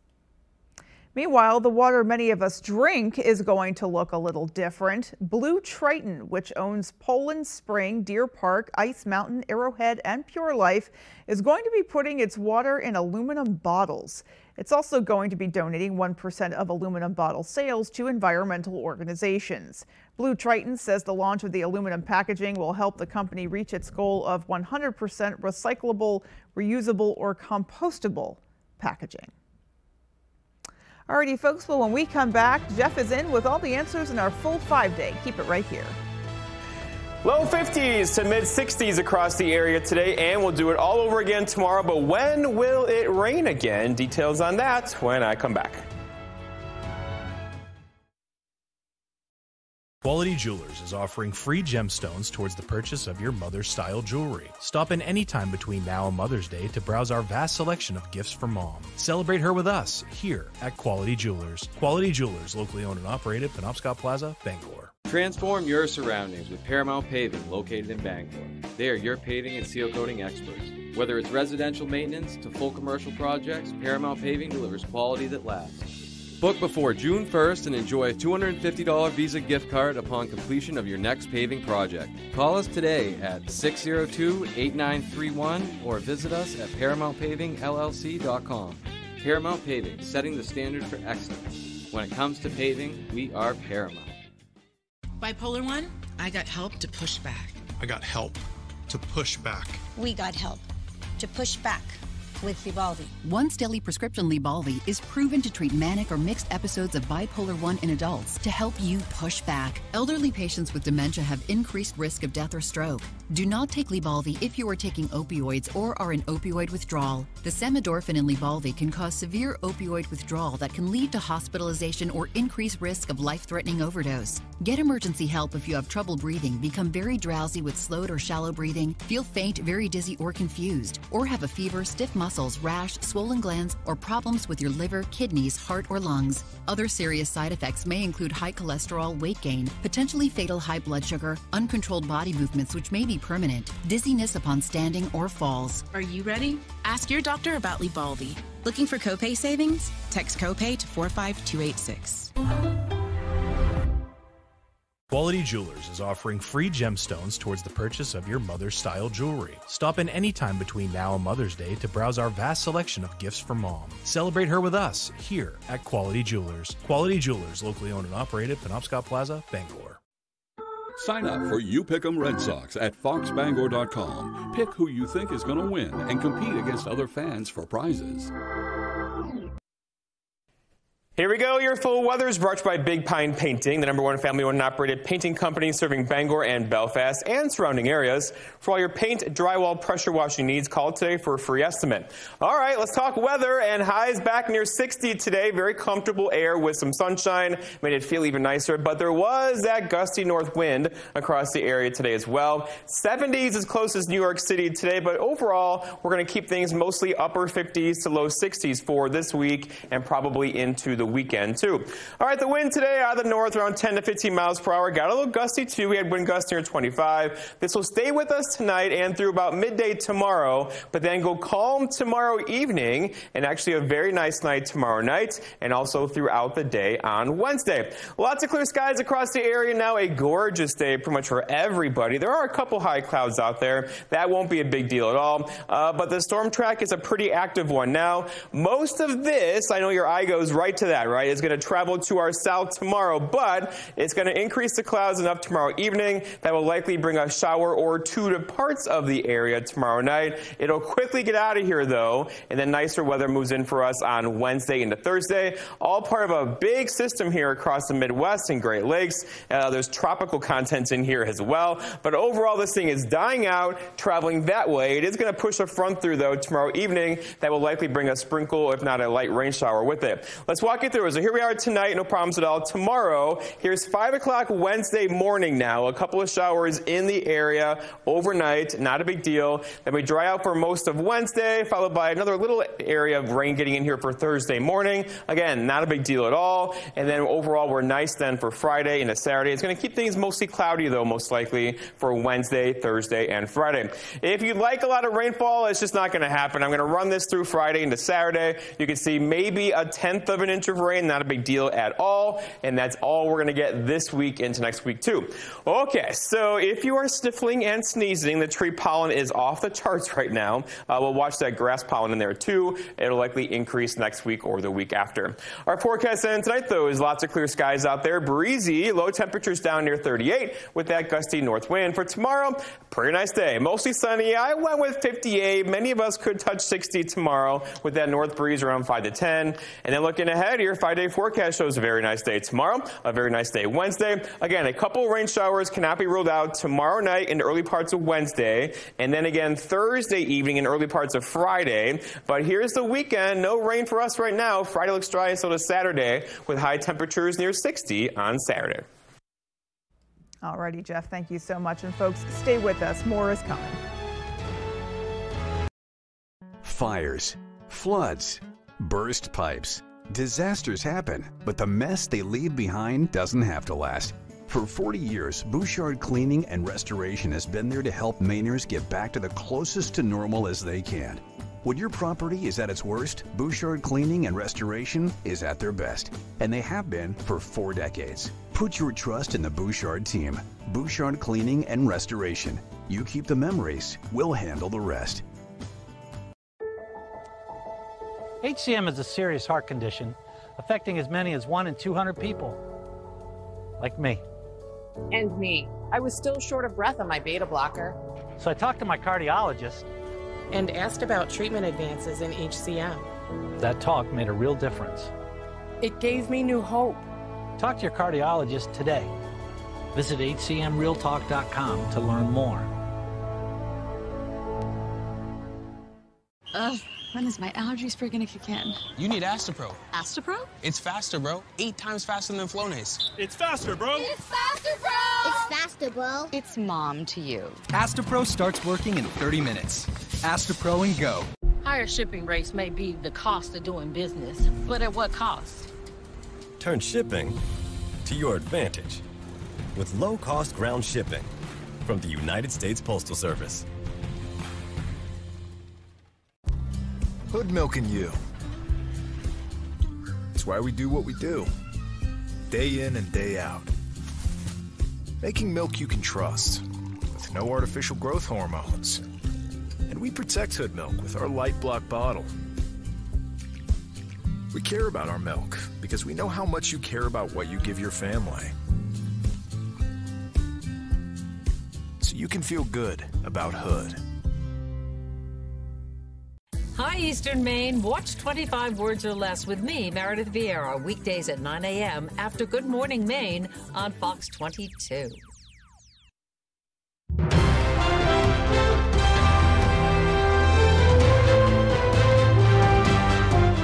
Meanwhile, the water many of us drink is going to look a little different. Blue Triton, which owns Poland Spring, Deer Park, Ice Mountain, Arrowhead, and Pure Life, is going to be putting its water in aluminum bottles. It's also going to be donating 1% of aluminum bottle sales to environmental organizations. Blue Triton says the launch of the aluminum packaging will help the company reach its goal of 100% recyclable, reusable, or compostable packaging. Alrighty, folks, well, when we come back, Jeff is in with all the answers in our full 5-day. Keep it right here. Low 50s to mid 60s across the area today, and we'll do it all over again tomorrow. But when will it rain again? Details on that when I come back. Quality Jewelers is offering free gemstones towards the purchase of your mother's style jewelry. Stop in anytime between now and Mother's Day to browse our vast selection of gifts for mom. Celebrate her with us here at Quality Jewelers. Quality Jewelers, locally owned and operated, Penobscot Plaza, Bangor. Transform your surroundings with Paramount Paving, located in Bangor. They are your paving and seal coating experts. Whether it's residential maintenance to full commercial projects, Paramount Paving delivers quality that lasts. Book before June 1st and enjoy a $250 Visa gift card upon completion of your next paving project. Call us today at 602-8931 or visit us at ParamountPavingLLC.com. Paramount Paving, setting the standard for excellence. When it comes to paving, we are Paramount. Bipolar 1, I got help to push back. I got help to push back. We got help to push back with Lybalvi. Once daily prescription Lybalvi is proven to treat manic or mixed episodes of bipolar 1 in adults to help you push back. Elderly patients with dementia have increased risk of death or stroke. Do not take Lybalvi if you are taking opioids or are in opioid withdrawal. The samidorphan in Lybalvi can cause severe opioid withdrawal that can lead to hospitalization or increase risk of life-threatening overdose. Get emergency help if you have trouble breathing, become very drowsy with slowed or shallow breathing, feel faint, very dizzy, or confused, or have a fever, stiff muscles, rash, swollen glands, or problems with your liver, kidneys, heart, or lungs. Other serious side effects may include high cholesterol, weight gain, potentially fatal high blood sugar, uncontrolled body movements which may be permanent, dizziness upon standing, or falls. Are you ready? Ask your doctor about Lybalvi. Looking for copay savings? Text copay to 45286. Quality Jewelers is offering free gemstones towards the purchase of your mother's style jewelry. Stop in anytime between now and Mother's Day to browse our vast selection of gifts for mom. Celebrate her with us here at Quality Jewelers. Quality Jewelers, locally owned and operated, Penobscot Plaza, Bangor. Sign up for You Pick 'em Red Sox at foxbangor.com. Pick who you think is going to win and compete against other fans for prizes. Here we go. Your full weather is brought to you by Big Pine Painting, the #1 family-owned and operated painting company serving Bangor and Belfast and surrounding areas. For all your paint, drywall, pressure washing needs, call today for a free estimate. All right, let's talk weather, and highs back near 60 today. Very comfortable air with some sunshine. Made it feel even nicer, but there was that gusty north wind across the area today as well. 70s as close as New York City today, but overall, we're going to keep things mostly upper 50s to low 60s for this week and probably into the weekend too. All right, the wind today out of the north around 10 to 15 miles per hour. Got a little gusty too. We had wind gusts near 25. This will stay with us tonight and through about midday tomorrow, but then go calm tomorrow evening and actually a very nice night tomorrow night and also throughout the day on Wednesday. Lots of clear skies across the area now. A gorgeous day pretty much for everybody. There are a couple high clouds out there. That won't be a big deal at all, but the storm track is a pretty active one now. Most of this, I know your eye goes right to that, right? It's going to travel to our south tomorrow, but it's going to increase the clouds enough tomorrow evening that will likely bring a shower or two to parts of the area tomorrow night. It'll quickly get out of here though, and then nicer weather moves in for us on Wednesday into Thursday. All part of a big system here across the Midwest and Great Lakes. There's tropical content in here as well, but overall this thing is dying out, traveling that way. It is going to push a front through though tomorrow evening that will likely bring a sprinkle, if not a light rain shower with it. Let's walk it through. So here we are tonight, no problems at all. Tomorrow, here's 5 o'clock Wednesday morning now. A couple of showers in the area overnight, not a big deal. Then we dry out for most of Wednesday, followed by another little area of rain getting in here for Thursday morning. Again, not a big deal at all. And then overall, we're nice then for Friday into Saturday. It's going to keep things mostly cloudy though, most likely for Wednesday, Thursday, and Friday. If you'd like a lot of rainfall, it's just not going to happen. I'm going to run this through Friday into Saturday. You can see maybe a 1/10 of an inch of rain, not a big deal at all, and that's all we're going to get this week into next week too. Okay, so if you are sniffling and sneezing, the tree pollen is off the charts right now. We'll watch that grass pollen in there too. It'll likely increase next week or the week after. Our forecast in tonight though is lots of clear skies out there, breezy, low temperatures down near 38 with that gusty north wind. For tomorrow, pretty nice day, mostly sunny. I went with 58. Many of us could touch 60 tomorrow with that north breeze around 5 to 10. And then looking ahead, your 5-day forecast shows a very nice day tomorrow, a very nice day Wednesday. Again, a couple rain showers cannot be ruled out tomorrow night and early parts of Wednesday, and then again Thursday evening and early parts of Friday. But here's the weekend. No rain for us right now. Friday looks dry, so does Saturday, with high temperatures near 60 on Saturday. Alrighty, Jeff, thank you so much. And folks, stay with us. More is coming. Fires, floods, burst pipes. Disasters happen, but the mess they leave behind doesn't have to last. For 40 years, Bouchard Cleaning and Restoration has been there to help Mainers get back to the closest to normal as they can. When your property is at its worst, Bouchard Cleaning and Restoration is at their best, and they have been for 4 decades. Put your trust in the Bouchard team. Bouchard Cleaning and Restoration. You keep the memories, we'll handle the rest. HCM is a serious heart condition affecting as many as 1 in 200 people. Like me. And me. I was still short of breath on my beta blocker. So I talked to my cardiologist. And asked about treatment advances in HCM. That talk made a real difference. It gave me new hope. Talk to your cardiologist today. Visit hcmrealtalk.com to learn more. Ugh, when is my allergies freaking to kick in? You need Astapro. Astapro? It's faster, bro. 8 times faster than Flonase. It's faster, bro. It's faster, bro. It's faster, bro. It's mom to you. Astapro starts working in 30 minutes. Astapro and go. Higher shipping rates may be the cost of doing business, but at what cost? Turn shipping to your advantage with low-cost ground shipping from the United States Postal Service. Hood milking you. It's why we do what we do, day in and day out. Making milk you can trust, with no artificial growth hormones. And we protect Hood milk with our light block bottle. We care about our milk because we know how much you care about what you give your family. so you can feel good about Hood. Hi, Eastern Maine. Watch 25 Words or Less with me, Meredith Vieira, weekdays at 9 a.m. after Good Morning Maine on Fox 22.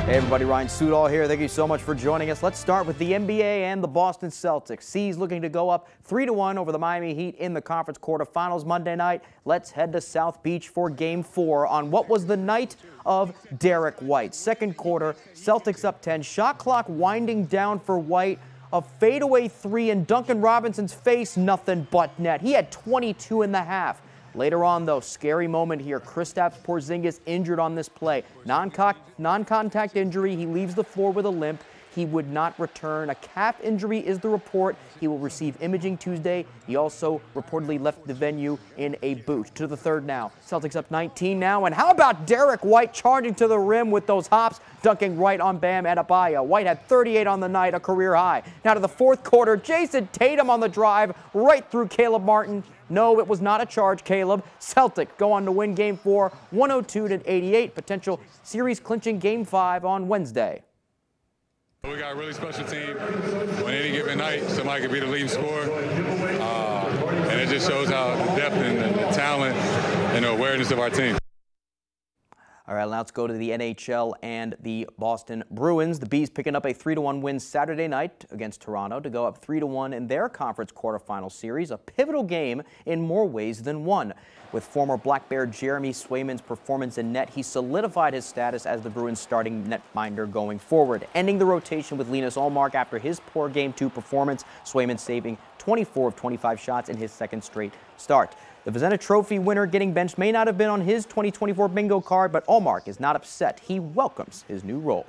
Hey everybody, Ryan Sudol here. Thank you so much for joining us. Let's start with the NBA and the Boston Celtics. C's looking to go up 3-1 over the Miami Heat in the conference quarterfinals Monday night. Let's head to South Beach for Game 4 on what was the night of Derek White. Second quarter, Celtics up 10. Shot clock winding down for White. A fadeaway three in Duncan Robinson's face, nothing but net. He had 22 in the half. Later on, though, scary moment here. Kristaps Porzingis injured on this play. Non-contact injury. He leaves the floor with a limp. He would not return. A calf injury is the report. He will receive imaging Tuesday. He also reportedly left the venue in a boot. To the third now. Celtics up 19 now. And how about Derek White charging to the rim with those hops, dunking right on Bam Adebayo. White had 38 on the night, a career high. Now to the fourth quarter. Jason Tatum on the drive right through Caleb Martin. No, it was not a charge, Caleb. Celtic go on to win Game 4, 102-88. Potential series clinching Game 5 on Wednesday. We got a really special team. On any given night, somebody could be the leading scorer. And it just shows how the depth and the talent and the awareness of our team. All right, now let's go to the NHL and the Boston Bruins. The Bees picking up a 3-1 win Saturday night against Toronto to go up 3-1 in their conference quarterfinal series, a pivotal game in more ways than one. With former Black Bear Jeremy Swayman's performance in net, he solidified his status as the Bruins' starting netminder going forward, ending the rotation with Linus Ullmark after his poor Game 2 performance, Swayman saving 24 of 25 shots in his second straight start. The Vezina Trophy winner getting benched may not have been on his 2024 bingo card, but Ullmark is not upset. He welcomes his new role.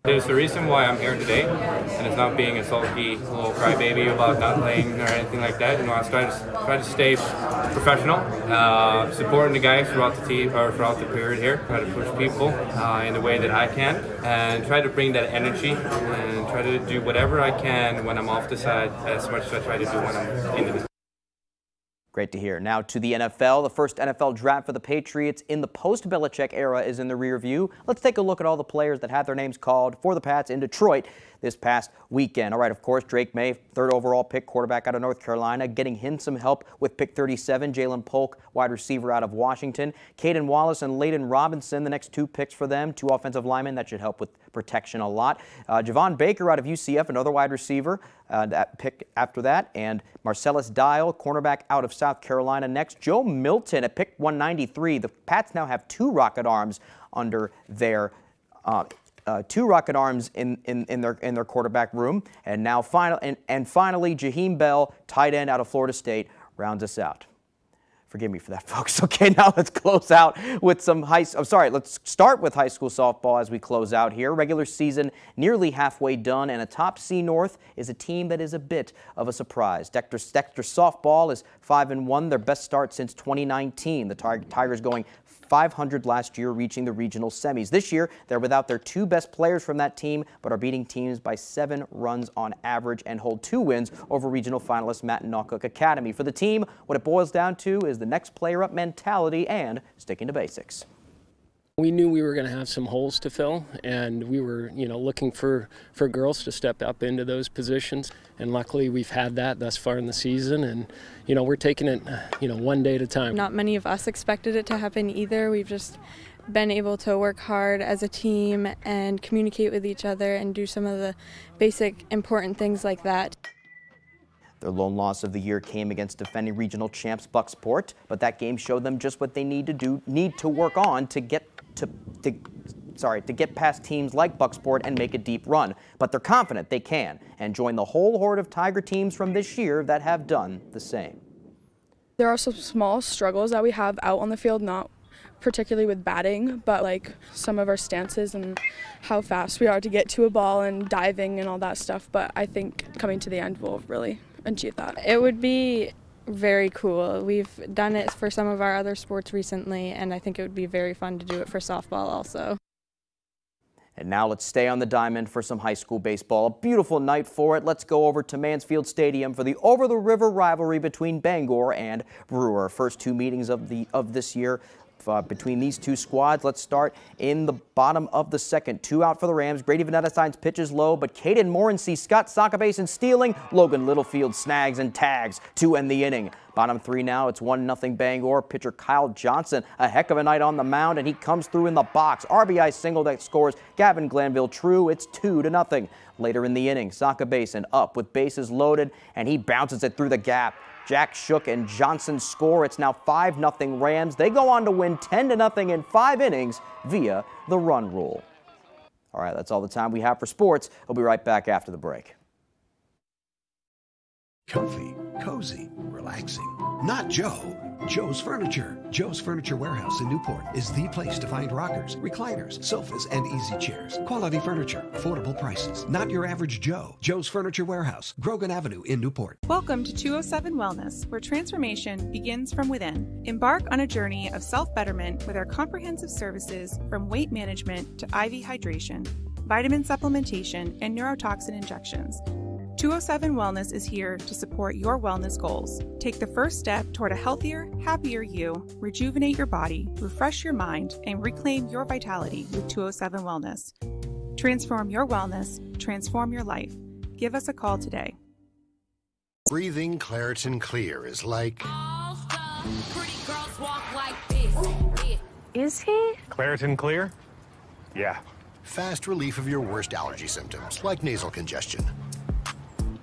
There's the reason why I'm here today, and it's not being a sulky little crybaby about not playing or anything like that. You know, I try to stay professional, supporting the guys throughout the team or throughout the period here. Try to push people in the way that I can, and try to bring that energy and try to do whatever I can when I'm off the side as much as I try to do when I'm in the. Great to hear. Now to the NFL. The first NFL draft for the Patriots in the post-Belichick era is in the rear view. Let's take a look at all the players that had their names called for the Pats in Detroit this past weekend. All right, of course, Drake May, third overall pick, quarterback out of North Carolina, getting him some help with pick 37. Jalen Polk, wide receiver out of Washington. Caden Wallace and Layden Robinson, the next two picks for them, two offensive linemen. That should help with protection a lot. Javon Baker out of UCF, another wide receiver, that pick after that. And Marcellus Dial, cornerback out of South Carolina next. Joe Milton at pick 193. The Pats now have two rocket arms under their two rocket arms in their quarterback room. And now finally, Jaheim Bell, tight end out of Florida State, rounds us out. Forgive me for that, folks. Okay, now let's close out with some let's start with high school softball as we close out here. Regular season nearly halfway done, and a top C North is a team that is a bit of a surprise. Dexter softball is 5-1, their best start since 2019. The Tigers going 500 last year, reaching the regional semis. This year, they're without their two best players from that team, but are beating teams by 7 runs on average and hold 2 wins over regional finalist Matt Nawcook Academy. For the team, what it boils down to is the next player up mentality and sticking to basics. We knew we were going to have some holes to fill, and we were, looking for girls to step up into those positions. And luckily, we've had that thus far in the season, and we're taking it, one day at a time. Not many of us expected it to happen either. We've just been able to work hard as a team and communicate with each other and do some of the basic important things like that. Their lone loss of the year came against defending regional champs Bucksport, but that game showed them just what they need to work on to get past teams like Bucksport and make a deep run. But they're confident they can and join the whole horde of Tiger teams from this year that have done the same. There are some small struggles that we have out on the field, not particularly with batting, but like some of our stances and how fast we are to get to a ball and diving and all that stuff. But I think coming to the end we'll really achieve that. It would be very cool. We've done it for some of our other sports recently, and I think it would be very fun to do it for softball also. And now let's stay on the diamond for some high school baseball. A beautiful night for it. Let's go over to Mansfield Stadium for the over-the-river rivalry between Bangor and Brewer. First two meetings of this year between these two squads. Let's start in the bottom of the second. 2 out for the Rams. Grady Vanetta-Steins pitches low, but Caden Morency, Scott Sockabase and stealing. Logan Littlefield snags and tags to end the inning. Bottom 3 now, it's 1-0 Bangor. Pitcher Kyle Johnson, a heck of a night on the mound, and he comes through in the box. RBI single that scores Gavin Glanville true. It's 2-0. Later in the inning, Sockabase up with bases loaded, and he bounces it through the gap. Jack Shook and Johnson score. It's now 5-0 Rams. They go on to win 10-0 in 5 innings via the run rule. All right, that's all the time we have for sports. We'll be right back after the break. Comfy, cozy, relaxing. Not Joe. Joe's Furniture. Joe's Furniture Warehouse in Newport is the place to find rockers, recliners, sofas, and easy chairs. Quality furniture, affordable prices. Not your average Joe. Joe's Furniture Warehouse, Grogan Avenue in Newport. Welcome to 207 Wellness, where transformation begins from within. Embark on a journey of self-betterment with our comprehensive services from weight management to IV hydration, vitamin supplementation, and neurotoxin injections. 207 Wellness is here to support your wellness goals. Take the first step toward a healthier, happier you, rejuvenate your body, refresh your mind, and reclaim your vitality with 207 Wellness. Transform your wellness, transform your life. Give us a call today. Breathing Claritin Clear is like... Pretty girls walk like this. Is he? Claritin Clear? Yeah. Fast relief of your worst allergy symptoms, like nasal congestion.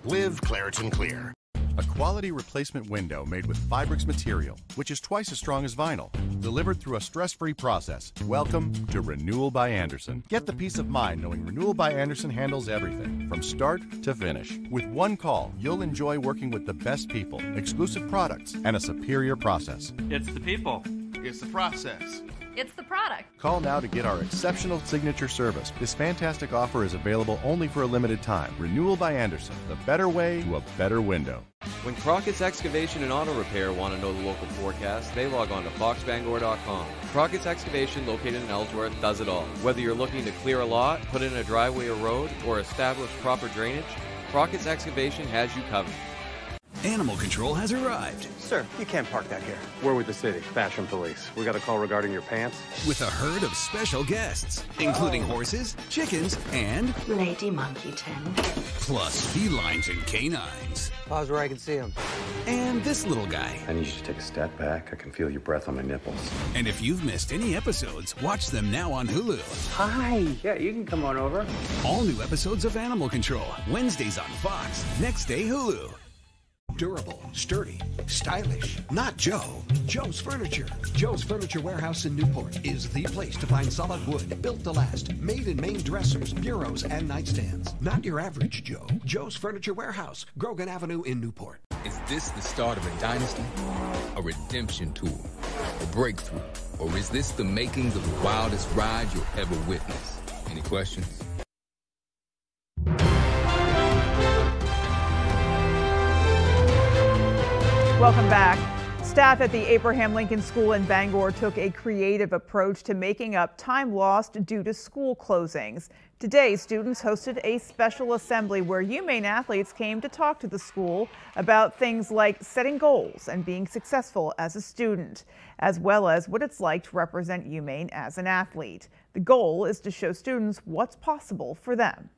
Live Claritin Clear. A quality replacement window made with Fibrix material, which is twice as strong as vinyl, delivered through a stress-free process. Welcome to Renewal by Andersen. Get the peace of mind knowing Renewal by Andersen handles everything, from start to finish. With one call, you'll enjoy working with the best people, exclusive products, and a superior process. It's the people. It's the process. It's the product. Call now to get our exceptional signature service. This fantastic offer is available only for a limited time. Renewal by Andersen, the better way to a better window. When Crockett's Excavation and Auto Repair want to know the local forecast, they log on to foxbangor.com. Crockett's Excavation, located in Ellsworth, does it all. Whether you're looking to clear a lot, put in a driveway or road, or establish proper drainage, Crockett's Excavation has you covered. Animal Control has arrived. Sir, you can't park that here. We're with the city, Fashion Police. We got a call regarding your pants. With a herd of special guests, including horses, chickens, and... Lady Monkey Town. Plus felines and canines. Pause where I can see them. And this little guy. I need you to take a step back. I can feel your breath on my nipples. And if you've missed any episodes, watch them now on Hulu. Hi. Yeah, you can come on over. All new episodes of Animal Control. Wednesdays on Fox. Next day, Hulu. Durable, sturdy, stylish. Not Joe. Joe's Furniture. Joe's Furniture Warehouse in Newport is the place to find solid wood, built to last, made in Maine dressers, bureaus, and nightstands. Not your average Joe. Joe's Furniture Warehouse, Grogan Avenue in Newport. Is this the start of a dynasty? A redemption tour? A breakthrough? Or is this the makings of the wildest ride you'll ever witness? Any questions? Welcome back. Staff at the Abraham Lincoln School in Bangor took a creative approach to making up time lost due to school closings. Today, students hosted a special assembly where UMaine athletes came to talk to the school about things like setting goals and being successful as a student, as well as what it's like to represent UMaine as an athlete. The goal is to show students what's possible for them.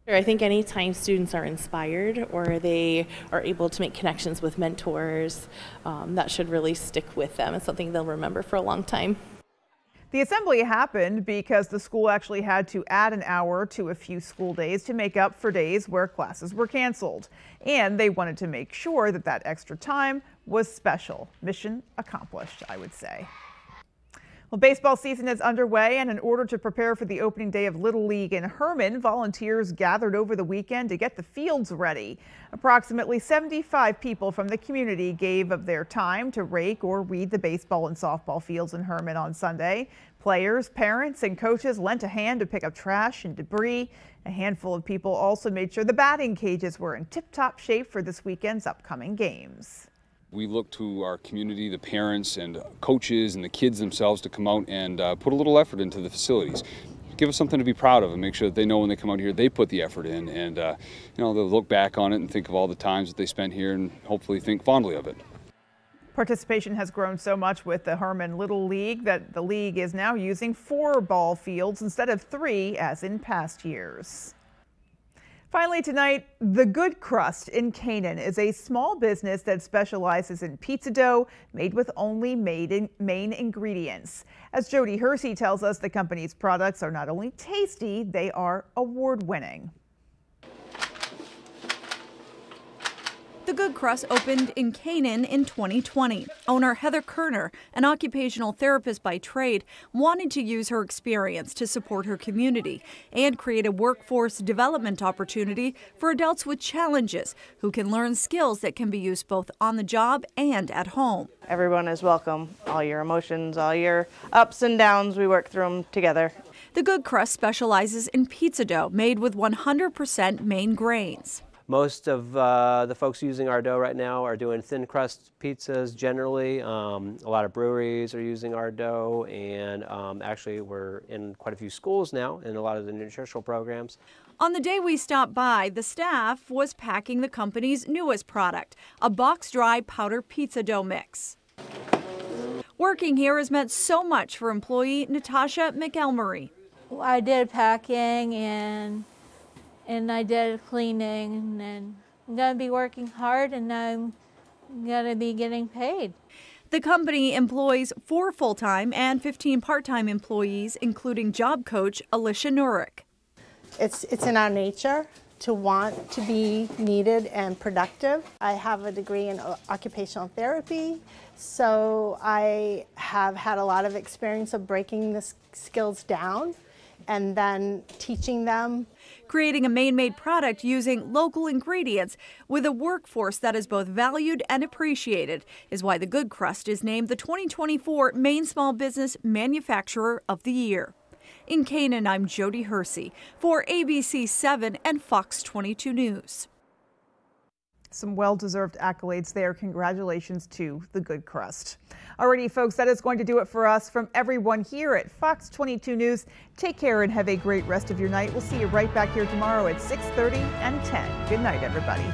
I think anytime students are inspired or they are able to make connections with mentors, that should really stick with them. It's something they'll remember for a long time. The assembly happened because the school actually had to add an hour to a few school days to make up for days where classes were canceled. And they wanted to make sure that that extra time was special. Mission accomplished, I would say. Well, baseball season is underway, and in order to prepare for the opening day of Little League in Herman, volunteers gathered over the weekend to get the fields ready. Approximately 75 people from the community gave of their time to rake or weed the baseball and softball fields in Herman on Sunday. Players, parents, and coaches lent a hand to pick up trash and debris. A handful of people also made sure the batting cages were in tip-top shape for this weekend's upcoming games. We look to our community, the parents and coaches and the kids themselves to come out and put a little effort into the facilities. give us something to be proud of and make sure that they know when they come out here they put the effort in, and you know, they'll look back on it and think of all the times that they spent here and hopefully think fondly of it. Participation has grown so much with the Herman Little League that the league is now using 4 ball fields instead of 3 as in past years. Finally tonight, The Good Crust in Canaan is a small business that specializes in pizza dough made with only main ingredients. As Jody Hersey tells us, the company's products are not only tasty, they are award-winning. The Good Crust opened in Canaan in 2020. Owner Heather Kerner, an occupational therapist by trade, wanted to use her experience to support her community and create a workforce development opportunity for adults with challenges who can learn skills that can be used both on the job and at home. Everyone is welcome. All your emotions, all your ups and downs, we work through them together. The Good Crust specializes in pizza dough made with 100% main grains. Most of the folks using our dough right now are doing thin crust pizzas generally. A lot of breweries are using our dough, and actually we're in quite a few schools now in a lot of the nutritional programs. On the day we stopped by, the staff was packing the company's newest product, a box-dry powder pizza dough mix. Working here has meant so much for employee Natasha McElmurray. I did packing and I did cleaning, and I'm going to be working hard, and I'm going to be getting paid. The company employs 4 full-time and 15 part-time employees, including job coach Alicia Nurick. It's in our nature to want to be needed and productive. I have a degree in occupational therapy, so I have had a lot of experience of breaking the skills down and then teaching them. Creating a Maine-made product using local ingredients with a workforce that is both valued and appreciated is why the Good Crust is named the 2024 Maine Small Business Manufacturer of the Year. In Canaan, I'm Jody Hersey for ABC 7 and Fox 22 News. Some well-deserved accolades there. Congratulations to the Good Crust. Alrighty, folks, that is going to do it for us from everyone here at Fox 22 News. Take care and have a great rest of your night. We'll see you right back here tomorrow at 6:30 and 10. Good night, everybody.